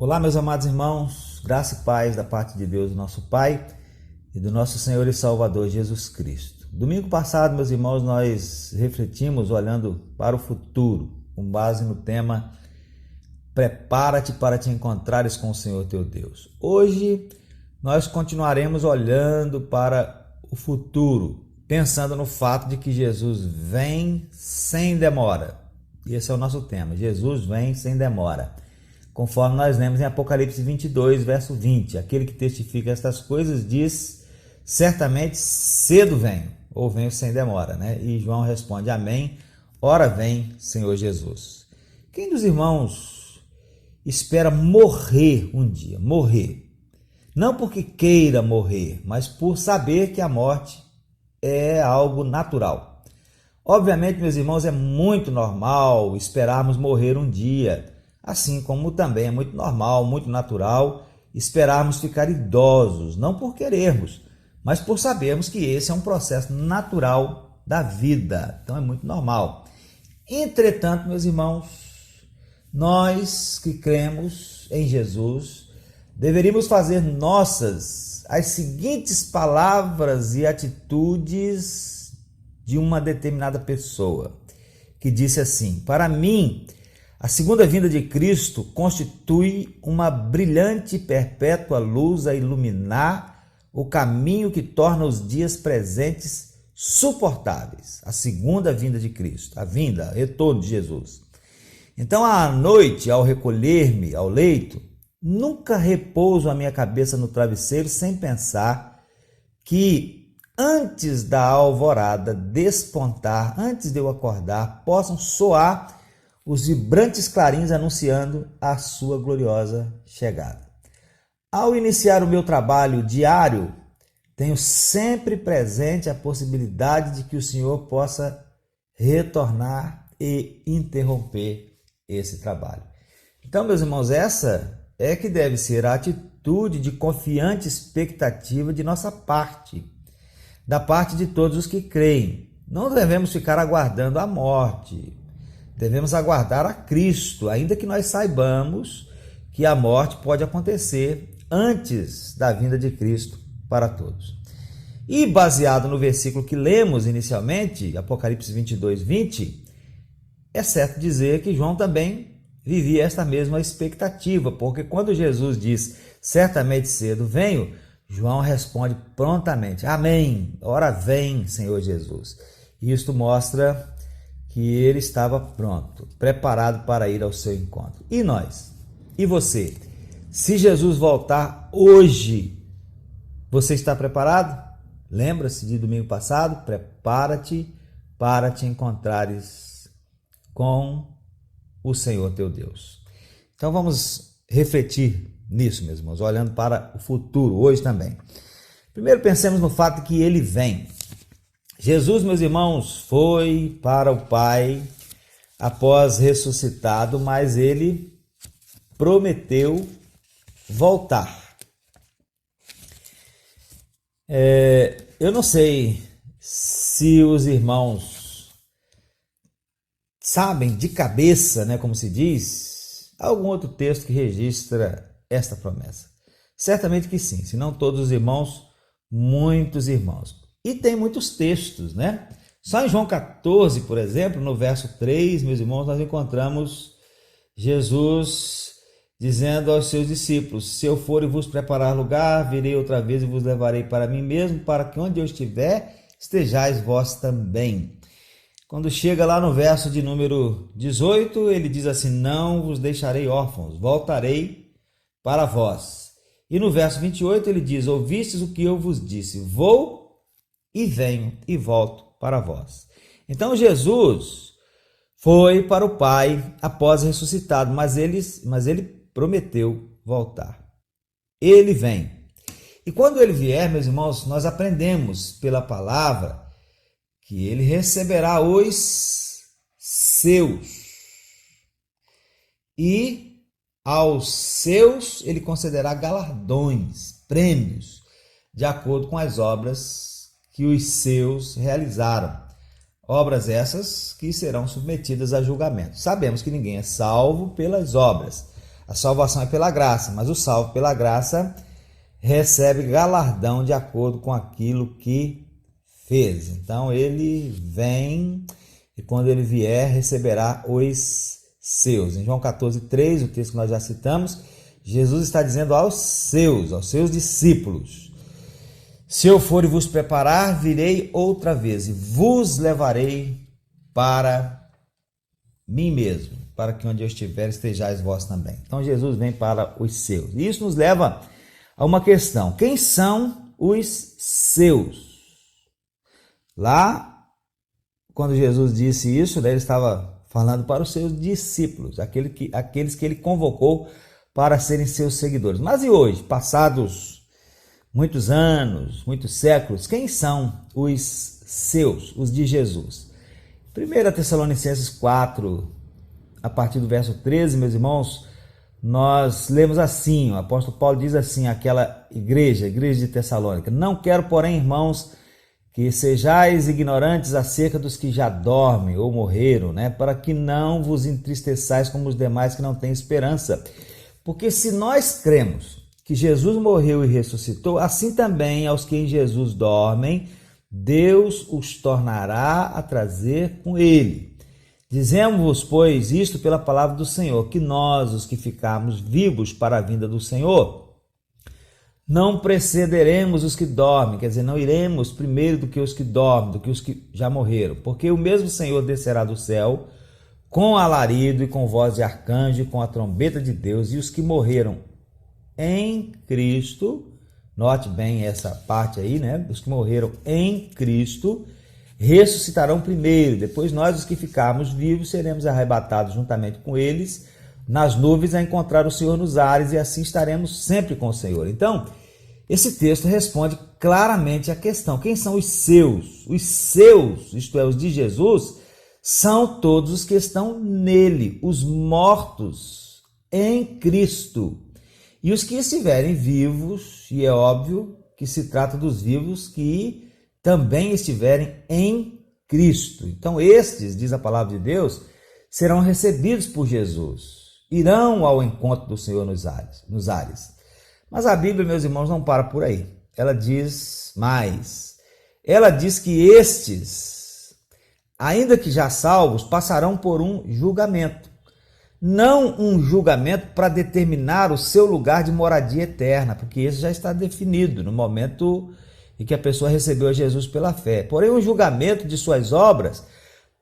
Olá, meus amados irmãos, graça e paz da parte de Deus, nosso Pai, e do nosso Senhor e Salvador Jesus Cristo. Domingo passado, meus irmãos, nós refletimos olhando para o futuro, com base no tema Prepara-te para te encontrares com o Senhor teu Deus. Hoje, nós continuaremos olhando para o futuro, pensando no fato de que Jesus vem sem demora. E esse é o nosso tema, Jesus vem sem demora. Conforme nós lemos em Apocalipse 22, verso 20, aquele que testifica estas coisas diz, certamente cedo venho, ou venho sem demora, né? E João responde, amém, ora vem, Senhor Jesus. Quem dos irmãos espera morrer um dia, morrer? Não porque queira morrer, mas por saber que a morte é algo natural. Obviamente, meus irmãos, é muito normal esperarmos morrer um dia, assim como também é muito normal, muito natural esperarmos ficar idosos, não por querermos, mas por sabermos que esse é um processo natural da vida. Então é muito normal. Entretanto, meus irmãos, nós que cremos em Jesus, deveríamos fazer nossas as seguintes palavras e atitudes de uma determinada pessoa, que disse assim: para mim, a segunda vinda de Cristo constitui uma brilhante e perpétua luz a iluminar o caminho que torna os dias presentes suportáveis. A segunda vinda de Cristo, a vinda, o retorno de Jesus. Então, à noite, ao recolher-me ao leito, nunca repouso a minha cabeça no travesseiro sem pensar que antes da alvorada despontar, antes de eu acordar, possam soar os vibrantes clarins anunciando a sua gloriosa chegada. Ao iniciar o meu trabalho diário, tenho sempre presente a possibilidade de que o Senhor possa retornar e interromper esse trabalho. Então, meus irmãos, essa é que deve ser a atitude de confiante expectativa de nossa parte, da parte de todos os que creem. Não devemos ficar aguardando a morte. Devemos aguardar a Cristo, ainda que nós saibamos que a morte pode acontecer antes da vinda de Cristo para todos. E baseado no versículo que lemos inicialmente, Apocalipse 22, 20, é certo dizer que João também vivia esta mesma expectativa, porque quando Jesus diz, certamente cedo venho, João responde prontamente, amém, ora vem, Senhor Jesus. Isto mostra que ele estava pronto, preparado para ir ao seu encontro. E nós? E você? Se Jesus voltar hoje, você está preparado? Lembra-se de domingo passado? Prepara-te para te encontrares com o Senhor teu Deus. Então vamos refletir nisso, meus irmãos, olhando para o futuro, hoje também. Primeiro pensemos no fato de que ele vem. Jesus, meus irmãos, foi para o Pai após ressuscitado, mas ele prometeu voltar. Eu não sei se os irmãos sabem de cabeça, né, como se diz, algum outro texto que registra esta promessa. Certamente que sim, se não todos os irmãos, muitos irmãos. E tem muitos textos, né? Só em João 14, por exemplo, no verso 3, meus irmãos, nós encontramos Jesus dizendo aos seus discípulos, se eu for e vos preparar lugar, virei outra vez e vos levarei para mim mesmo, para que onde eu estiver, estejais vós também. Quando chega lá no verso de número 18, ele diz assim, não vos deixarei órfãos, voltarei para vós. E no verso 28 ele diz, ouvistes o que eu vos disse, vou e venho e volto para vós. Então Jesus foi para o Pai após ressuscitado, mas ele prometeu voltar. Ele vem. E quando ele vier, meus irmãos, nós aprendemos pela palavra que ele receberá os seus. E aos seus ele concederá galardões, prêmios, de acordo com as obras que os seus realizaram. Obras essas que serão submetidas a julgamento. Sabemos que ninguém é salvo pelas obras. A salvação é pela graça, mas o salvo pela graça recebe galardão de acordo com aquilo que fez. Então ele vem e quando ele vier receberá os seus. Em João 14:3, o texto que nós já citamos, Jesus está dizendo aos seus discípulos: se eu for e vos preparar, virei outra vez e vos levarei para mim mesmo, para que onde eu estiver estejais vós também. Então Jesus vem para os seus. E isso nos leva a uma questão: quem são os seus? Lá, quando Jesus disse isso, ele estava falando para os seus discípulos, aqueles que ele convocou para serem seus seguidores. Mas e hoje, passados muitos anos, muitos séculos, quem são os seus, os de Jesus? 1 Tessalonicenses 4, a partir do verso 13, meus irmãos, nós lemos assim, o apóstolo Paulo diz assim àquela igreja de Tessalônica: não quero, porém, irmãos, que sejais ignorantes acerca dos que já dormem ou morreram, para que não vos entristeçais como os demais que não têm esperança. Porque se nós cremos que Jesus morreu e ressuscitou, assim também aos que em Jesus dormem, Deus os tornará a trazer com ele. Dizemos-vos, pois, isto pela palavra do Senhor, que nós, os que ficarmos vivos para a vinda do Senhor, não precederemos os que dormem, quer dizer, não iremos primeiro do que os que dormem, do que os que já morreram, porque o mesmo Senhor descerá do céu com alarido e com voz de arcanjo e com a trombeta de Deus, e os que morreram em Cristo, note bem essa parte aí, os que morreram em Cristo ressuscitarão primeiro, depois nós, os que ficarmos vivos, seremos arrebatados juntamente com eles nas nuvens a encontrar o Senhor nos ares, e assim estaremos sempre com o Senhor. Então, esse texto responde claramente à questão: quem são os seus? Os seus, isto é, os de Jesus, são todos os que estão nele, os mortos em Cristo. E os que estiverem vivos, e é óbvio que se trata dos vivos que também estiverem em Cristo. Então, estes, diz a palavra de Deus, serão recebidos por Jesus, irão ao encontro do Senhor nos ares. Mas a Bíblia, meus irmãos, não para por aí. Ela diz mais. Ela diz que estes, ainda que já salvos, passarão por um julgamento. Não um julgamento para determinar o seu lugar de moradia eterna, porque esse já está definido no momento em que a pessoa recebeu a Jesus pela fé. Porém, um julgamento de suas obras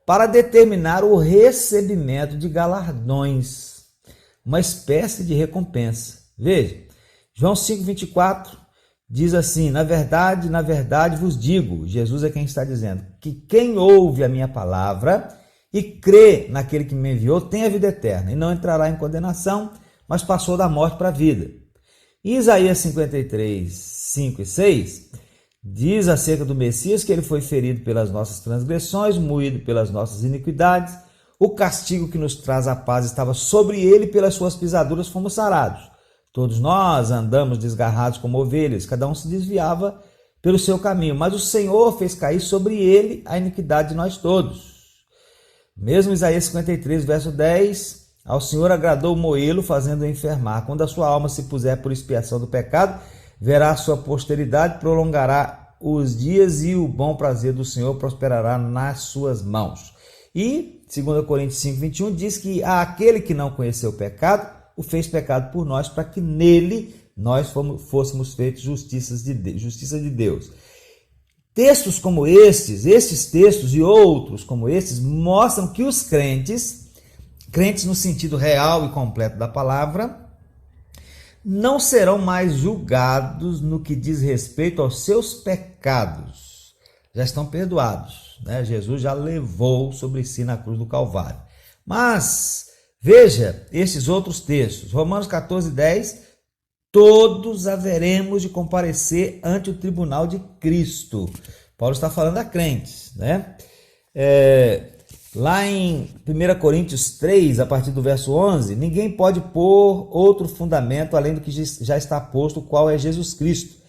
para determinar o recebimento de galardões, uma espécie de recompensa. Veja, João 5,24 diz assim: na verdade vos digo, Jesus é quem está dizendo, que quem ouve a minha palavra e crê naquele que me enviou tem a vida eterna, e não entrará em condenação, mas passou da morte para a vida. Em Isaías 53, 5 e 6, diz acerca do Messias que ele foi ferido pelas nossas transgressões, moído pelas nossas iniquidades, o castigo que nos traz a paz estava sobre ele, pelas suas pisaduras fomos sarados. Todos nós andamos desgarrados como ovelhas, cada um se desviava pelo seu caminho, mas o Senhor fez cair sobre ele a iniquidade de nós todos. Mesmo Isaías 53, verso 10, ao Senhor agradou moê-lo, fazendo-o enfermar. Quando a sua alma se puser por expiação do pecado, verá a sua posteridade, prolongará os dias, e o bom prazer do Senhor prosperará nas suas mãos. E 2 Coríntios 5, 21 diz que aquele que não conheceu o pecado, o fez pecado por nós, para que nele nós fôssemos feitos justiça de Deus. Textos como estes textos e outros como estes, mostram que os crentes no sentido real e completo da palavra, não serão mais julgados no que diz respeito aos seus pecados. Já estão perdoados, Jesus já levou sobre si na cruz do Calvário. Mas veja esses outros textos. Romanos 14, 10, todos haveremos de comparecer ante o tribunal de Cristo. Paulo está falando a crentes, Lá em 1 Coríntios 3, a partir do verso 11, ninguém pode pôr outro fundamento além do que já está posto, o qual é Jesus Cristo.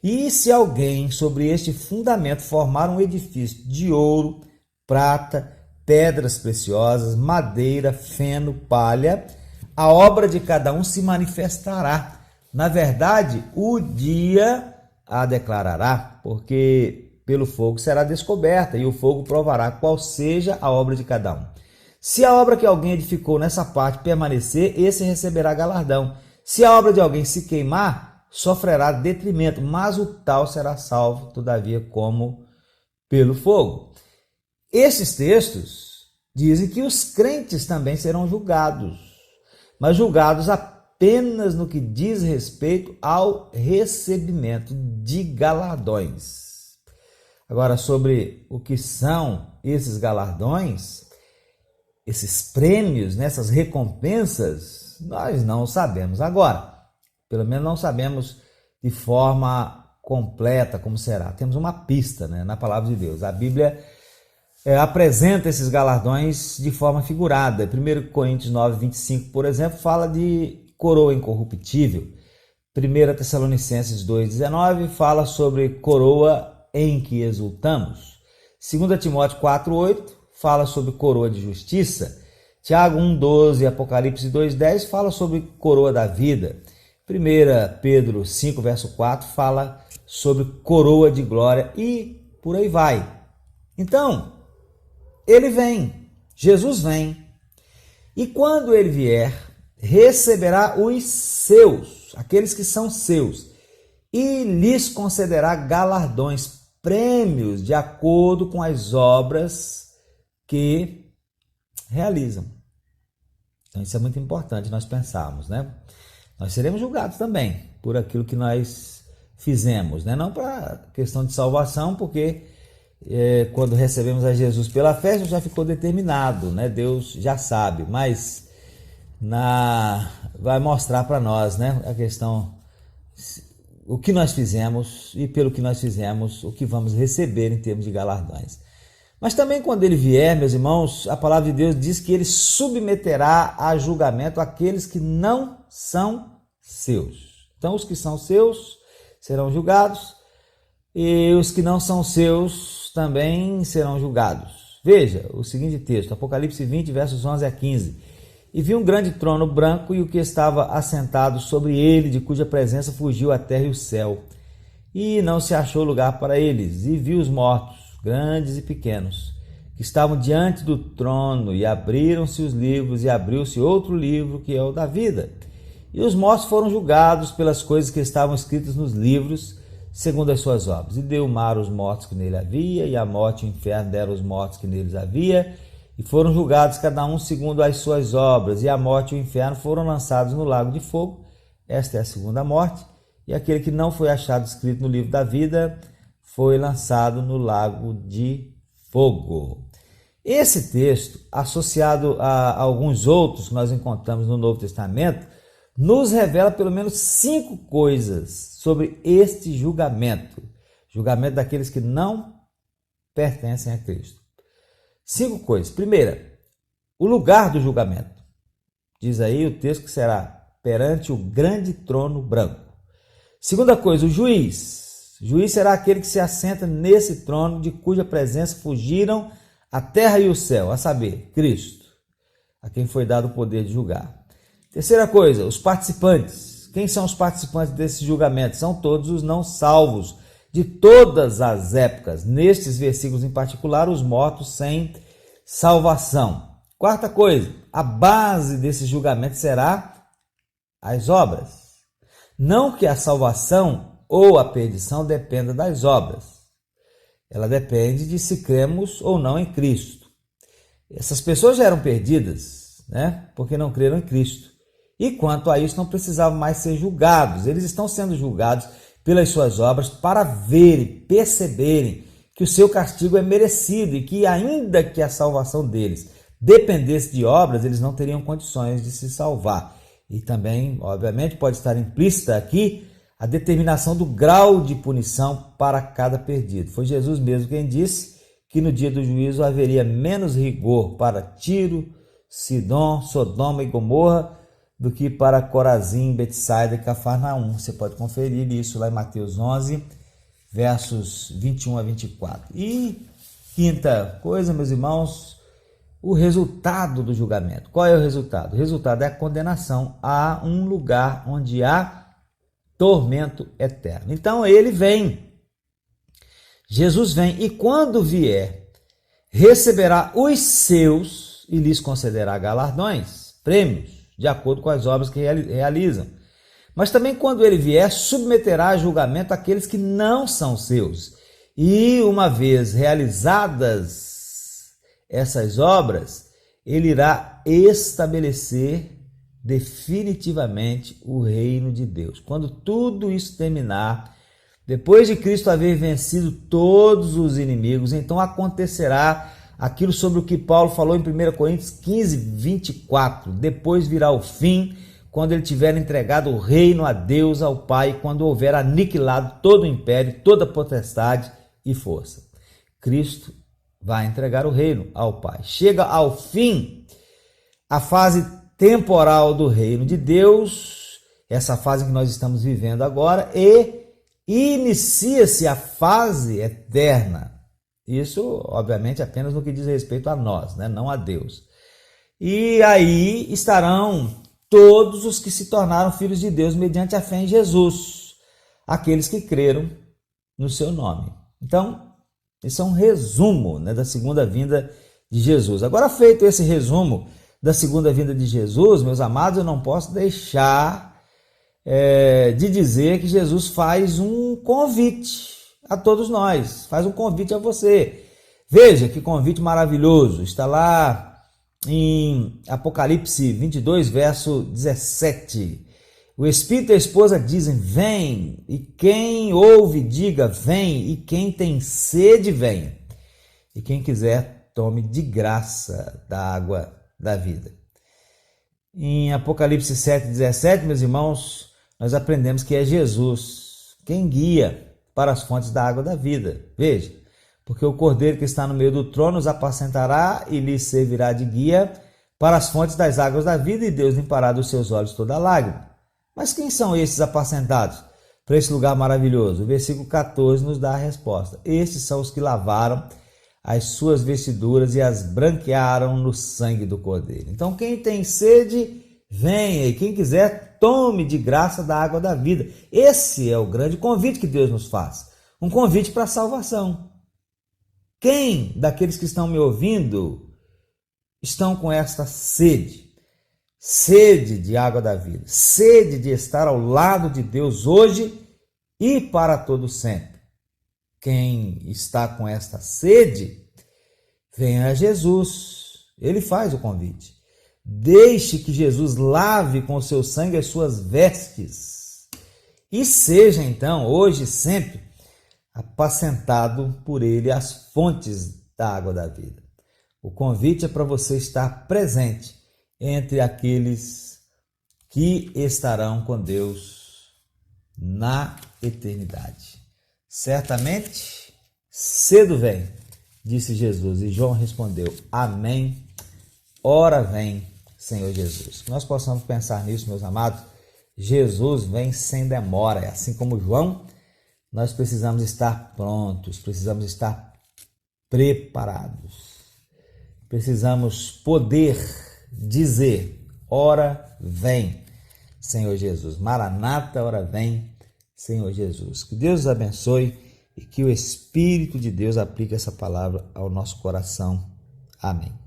E se alguém sobre este fundamento formar um edifício de ouro, prata, pedras preciosas, madeira, feno, palha, a obra de cada um se manifestará. Na verdade, o dia a declarará, porque pelo fogo será descoberta, e o fogo provará qual seja a obra de cada um. Se a obra que alguém edificou nessa parte permanecer, esse receberá galardão. Se a obra de alguém se queimar, sofrerá detrimento, mas o tal será salvo, todavia, como pelo fogo. Esses textos dizem que os crentes também serão julgados, mas julgados apenas no que diz respeito ao recebimento de galardões. Agora, sobre o que são esses galardões, esses prêmios, essas recompensas, nós não sabemos agora. Pelo menos não sabemos de forma completa como será. Temos uma pista, na palavra de Deus. A Bíblia apresenta esses galardões de forma figurada. 1 Coríntios 9, 25, por exemplo, fala de coroa incorruptível. 1 Tessalonicenses 2, 19 fala sobre coroa em que exultamos. 2 Timóteo 4, 8 fala sobre coroa de justiça. Tiago 1, 12 e Apocalipse 2, 10 fala sobre coroa da vida. 1 Pedro 5, verso 4 fala sobre coroa de glória e por aí vai. Então, ele vem, Jesus vem, e quando ele vier, receberá os seus, aqueles que são seus, e lhes concederá galardões, prêmios de acordo com as obras que realizam. Então isso é muito importante nós pensarmos, Nós seremos julgados também por aquilo que nós fizemos, Não para questão de salvação, porque quando recebemos a Jesus pela fé, já ficou determinado, Deus já sabe, mas vai mostrar para nós, a questão, o que nós fizemos e pelo que nós fizemos, o que vamos receber em termos de galardões. Mas também quando ele vier, meus irmãos, a palavra de Deus diz que ele submeterá a julgamento aqueles que não são seus. Então os que são seus serão julgados e os que não são seus também serão julgados. Veja o seguinte texto, Apocalipse 20, versos 11 a 15. E vi um grande trono branco e o que estava assentado sobre ele, de cuja presença fugiu a terra e o céu. E não se achou lugar para eles. E vi os mortos, grandes e pequenos, que estavam diante do trono, e abriram-se os livros, e abriu-se outro livro, que é o da vida. E os mortos foram julgados pelas coisas que estavam escritas nos livros, segundo as suas obras. E deu o mar os mortos que nele havia, e a morte e o inferno deram os mortos que neles havia, e foram julgados cada um segundo as suas obras, e a morte e o inferno foram lançados no lago de fogo. Esta é a segunda morte, e aquele que não foi achado escrito no livro da vida foi lançado no lago de fogo. Esse texto, associado a alguns outros que nós encontramos no Novo Testamento, nos revela pelo menos 5 coisas sobre este julgamento. Julgamento daqueles que não pertencem a Cristo. 5 coisas. Primeira, o lugar do julgamento. Diz aí o texto que será perante o grande trono branco. Segunda coisa, o juiz. O juiz será aquele que se assenta nesse trono, de cuja presença fugiram a terra e o céu, a saber, Cristo, a quem foi dado o poder de julgar. Terceira coisa, os participantes. Quem são os participantes desse julgamento? São todos os não salvos, de todas as épocas. Nestes versículos em particular, os mortos sem salvação. Quarta coisa, a base desse julgamento será as obras. Não que a salvação ou a perdição dependa das obras. Ela depende de se cremos ou não em Cristo. Essas pessoas já eram perdidas, porque não creram em Cristo. E quanto a isso, não precisavam mais ser julgados. Eles estão sendo julgados pelas suas obras para verem, perceberem que o seu castigo é merecido e que, ainda que a salvação deles dependesse de obras, eles não teriam condições de se salvar. E também, obviamente, pode estar implícita aqui a determinação do grau de punição para cada perdido. Foi Jesus mesmo quem disse que no dia do juízo haveria menos rigor para Tiro, Sidom, Sodoma e Gomorra do que para Corazim, Betsaida e Cafarnaum. Você pode conferir isso lá em Mateus 11, versos 21 a 24. E quinta coisa, meus irmãos, o resultado do julgamento. Qual é o resultado? O resultado é a condenação a um lugar onde há tormento eterno. Então ele vem, Jesus vem, e quando vier, receberá os seus e lhes concederá galardões, prêmios, de acordo com as obras que realizam. Mas também quando ele vier, submeterá a julgamento aqueles que não são seus. E uma vez realizadas essas obras, ele irá estabelecer definitivamente o reino de Deus. Quando tudo isso terminar, depois de Cristo haver vencido todos os inimigos, então acontecerá aquilo sobre o que Paulo falou em 1 Coríntios 15, 24. Depois virá o fim, quando ele tiver entregado o reino a Deus, ao Pai, quando houver aniquilado todo o império, toda potestade e força. Cristo vai entregar o reino ao Pai. Chega ao fim a fase temporal do reino de Deus, essa fase que nós estamos vivendo agora, e inicia-se a fase eterna. Isso, obviamente, apenas no que diz respeito a nós, né? Não a Deus. E aí estarão todos os que se tornaram filhos de Deus mediante a fé em Jesus, aqueles que creram no seu nome. Então, esse é um resumo, né, da segunda vinda de Jesus. Agora, feito esse resumo da segunda vinda de Jesus, meus amados, eu não posso deixar de dizer que Jesus faz um convite a todos nós, faz um convite a você. Veja que convite maravilhoso, está lá em Apocalipse 22, verso 17. O Espírito e a esposa dizem, vem, e quem ouve, diga, vem, e quem tem sede, vem. E quem quiser, tome de graça da água da vida. Em Apocalipse 7, 17, meus irmãos, nós aprendemos que é Jesus quem guia para as fontes da água da vida. Veja, porque o Cordeiro que está no meio do trono os apacentará e lhes servirá de guia para as fontes das águas da vida, e Deus limpará dos seus olhos toda lágrima. Mas quem são esses apacentados para esse lugar maravilhoso? O versículo 14 nos dá a resposta. Estes são os que lavaram as suas vestiduras e as branquearam no sangue do Cordeiro. Então quem tem sede, venha, e quem quiser, tome de graça da água da vida. Esse é o grande convite que Deus nos faz. Um convite para a salvação. Quem daqueles que estão me ouvindo estão com esta sede? Sede de água da vida, sede de estar ao lado de Deus hoje e para todo sempre. Quem está com esta sede, venha a Jesus. Ele faz o convite. Deixe que Jesus lave com o seu sangue as suas vestes e seja então, hoje e sempre, apacentado por ele às fontes da água da vida. O convite é para você estar presente entre aqueles que estarão com Deus na eternidade. Certamente, cedo vem, disse Jesus, e João respondeu, amém, ora vem, Senhor Jesus. Que nós possamos pensar nisso, meus amados. Jesus vem sem demora, assim como João, nós precisamos estar prontos, precisamos estar preparados, precisamos poder dizer, ora vem, Senhor Jesus. Maranata, ora vem, Senhor Jesus. Que Deus os abençoe e que o Espírito de Deus aplique essa palavra ao nosso coração. Amém.